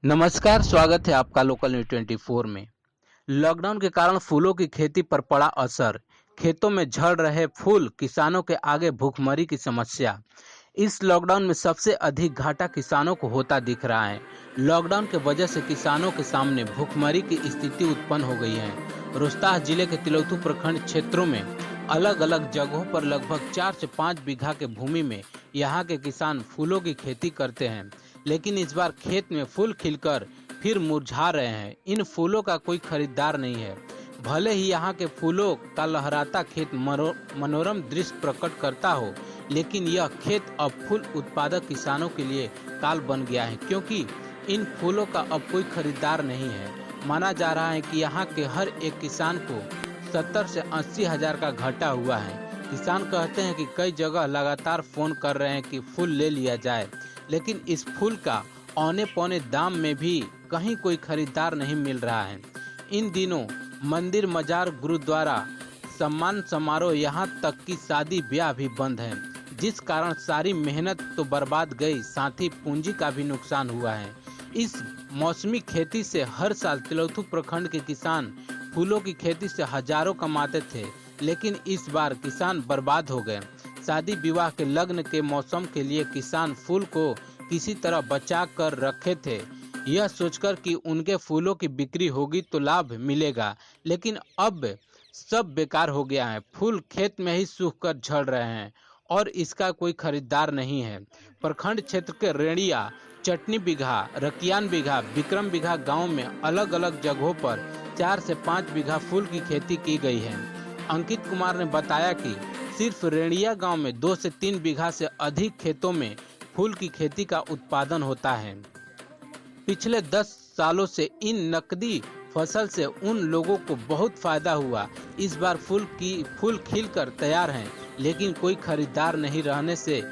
नमस्कार, स्वागत है आपका लोकल न्यूज 24 में। लॉकडाउन के कारण फूलों की खेती पर पड़ा असर, खेतों में झड़ रहे फूल, किसानों के आगे भूखमरी की समस्या। इस लॉकडाउन में सबसे अधिक घाटा किसानों को होता दिख रहा है। लॉकडाउन के वजह से किसानों के सामने भूखमरी की स्थिति उत्पन्न हो गई है। रोहतास जिले के तिलौथू प्रखंड क्षेत्रों में अलग अलग जगहों पर लगभग 4 से 5 बीघा के भूमि में यहाँ के किसान फूलों की खेती करते हैं, लेकिन इस बार खेत में फूल खिलकर फिर मुरझा रहे हैं। इन फूलों का कोई खरीदार नहीं है। भले ही यहाँ के फूलों का लहराता खेत मनोरम दृश्य प्रकट करता हो, लेकिन यह खेत अब फूल उत्पादक किसानों के लिए काल बन गया है, क्योंकि इन फूलों का अब कोई खरीदार नहीं है। माना जा रहा है कि यहाँ के हर एक किसान को 70 से 80 हजार का घाटा हुआ है। किसान कहते हैं कि कई जगह लगातार फोन कर रहे हैं कि फूल ले लिया जाए, लेकिन इस फूल का औने पौने दाम में भी कहीं कोई खरीदार नहीं मिल रहा है। इन दिनों मंदिर, मजार, गुरुद्वारा, सम्मान समारोह, यहाँ तक कि शादी ब्याह भी बंद है, जिस कारण सारी मेहनत तो बर्बाद गई, साथ ही पूंजी का भी नुकसान हुआ है। इस मौसमी खेती से हर साल तिलौथू प्रखंड के किसान फूलों की खेती से हजारों कमाते थे, लेकिन इस बार किसान बर्बाद हो गए। शादी विवाह के लग्न के मौसम के लिए किसान फूल को किसी तरह बचा कर रखे थे, यह सोचकर कि उनके फूलों की बिक्री होगी तो लाभ मिलेगा, लेकिन अब सब बेकार हो गया है। फूल खेत में ही सूख कर झड़ रहे हैं और इसका कोई खरीदार नहीं है। प्रखंड क्षेत्र के रेणिया, चटनी बिघा, रकियान बिघा, विक्रम बिघा गाँव में अलग अलग जगहों पर 4 से 5 बीघा फूल की खेती की गई है। अंकित कुमार ने बताया कि सिर्फ रेणिया गांव में 2 से 3 बीघा से अधिक खेतों में फूल की खेती का उत्पादन होता है। पिछले 10 सालों से इन नकदी फसल से उन लोगों को बहुत फायदा हुआ। इस बार फूल खिलकर तैयार हैं, लेकिन कोई खरीदार नहीं रहने से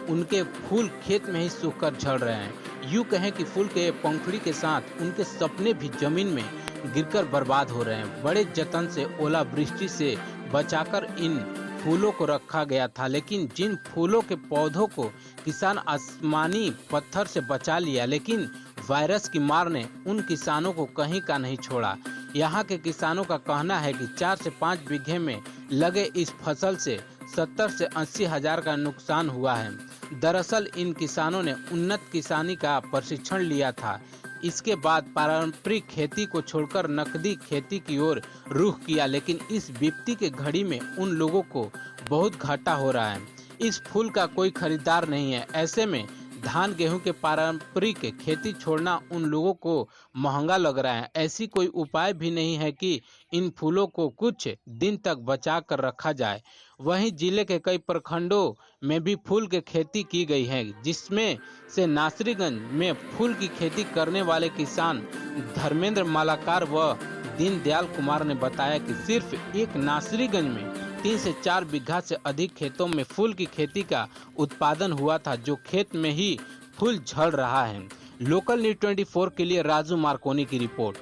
उनके फूल खेत में ही सूखकर झड़ रहे हैं। यूँ कहें कि फूल के पंखुड़ी के साथ उनके सपने भी जमीन में गिरकर बर्बाद हो रहे हैं। बड़े जतन से ओलावृष्टि से बचाकर इन फूलों को रखा गया था, लेकिन जिन फूलों के पौधों को किसान आसमानी पत्थर से बचा लिया, लेकिन वायरस की मार ने उन किसानों को कहीं का नहीं छोड़ा। यहाँ के किसानों का कहना है कि 4 से 5 बीघे में लगे इस फसल से 70 से 80 हजार का नुकसान हुआ है। दरअसल इन किसानों ने उन्नत किसानी का प्रशिक्षण लिया था। इसके बाद पारंपरिक खेती को छोड़कर नकदी खेती की ओर रुख किया, लेकिन इस विपत्ति के घड़ी में उन लोगों को बहुत घाटा हो रहा है। इस फूल का कोई खरीदार नहीं है। ऐसे में धान गेहूं के पारंपरिक खेती छोड़ना उन लोगों को महंगा लग रहा है। ऐसी कोई उपाय भी नहीं है कि इन फूलों को कुछ दिन तक बचा कर रखा जाए। वहीं जिले के कई प्रखंडों में भी फूल की खेती की गई है, जिसमें से नासरीगंज में फूल की खेती करने वाले किसान धर्मेंद्र मालाकार व दीनदयाल कुमार ने बताया कि सिर्फ एक नासरीगंज में 3 से 4 बीघा से अधिक खेतों में फूल की खेती का उत्पादन हुआ था, जो खेत में ही फूल झड़ रहा है। लोकल न्यूज 24 के लिए राजू मार्कोनी की रिपोर्ट।